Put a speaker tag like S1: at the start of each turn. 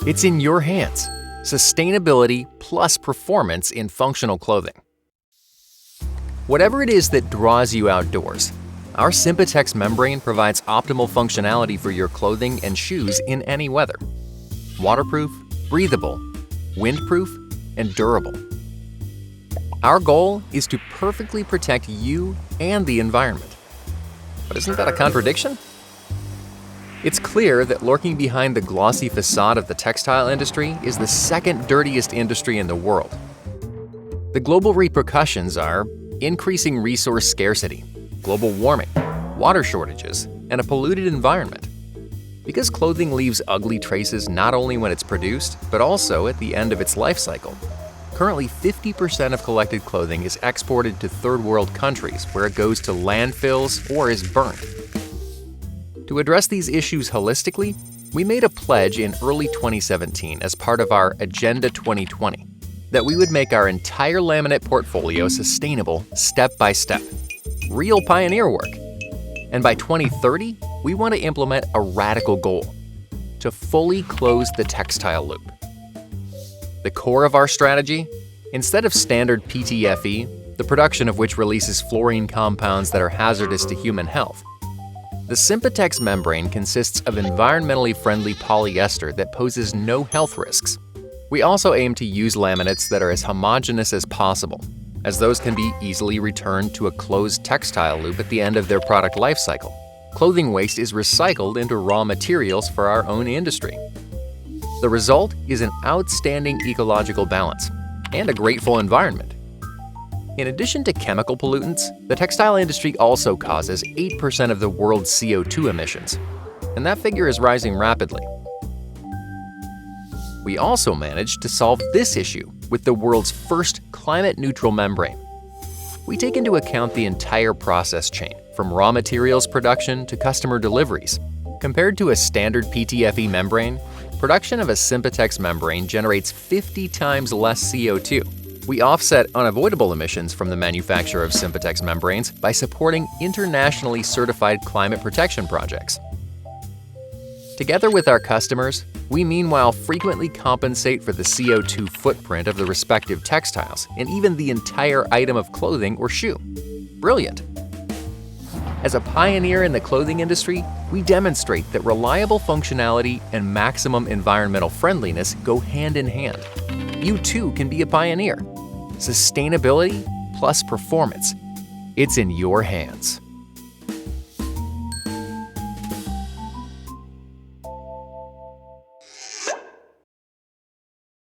S1: It's in your hands. Sustainability plus performance in functional clothing. Whatever it is that draws you outdoors, our Sympatex membrane provides optimal functionality for your clothing and shoes in any weather. Waterproof, breathable, windproof, and durable. Our goal is to perfectly protect you and the environment. But isn't that a contradiction? It's clear that lurking behind the glossy facade of the textile industry is the second dirtiest industry in the world. The global repercussions are increasing resource scarcity, global warming, water shortages, and a polluted environment. Because clothing leaves ugly traces not only when it's produced, but also at the end of its life cycle. Currently, 50% of collected clothing is exported to third world countries where it goes to landfills or is burnt. To address these issues holistically, we made a pledge in early 2017 as part of our Agenda 2020 that we would make our entire laminate portfolio sustainable step by step. Real pioneer work. And by 2030, we want to implement a radical goal: to fully close the textile loop. The core of our strategy? Instead of standard PTFE, the production of which releases fluorine compounds that are hazardous to human health, the Sympatex membrane consists of environmentally friendly polyester that poses no health risks. We also aim to use laminates that are as homogeneous as possible, as those can be easily returned to a closed textile loop at the end of their product life cycle. Clothing waste is recycled into raw materials for our own industry. The result is an outstanding ecological balance and a grateful environment. In addition to chemical pollutants, the textile industry also causes 8% of the world's CO2 emissions, and that figure is rising rapidly. We also managed to solve this issue with the world's first climate-neutral membrane. We take into account the entire process chain, from raw materials production to customer deliveries. Compared to a standard PTFE membrane, production of a Sympatex membrane generates 50 times less CO2. We offset unavoidable emissions from the manufacture of Sympatex membranes by supporting internationally certified climate protection projects. Together with our customers, we meanwhile frequently compensate for the CO2 footprint of the respective textiles and even the entire item of clothing or shoe. Brilliant! As a pioneer in the clothing industry, we demonstrate that reliable functionality and maximum environmental friendliness go hand in hand. You too can be a pioneer. Sustainability plus performance. It's in your hands.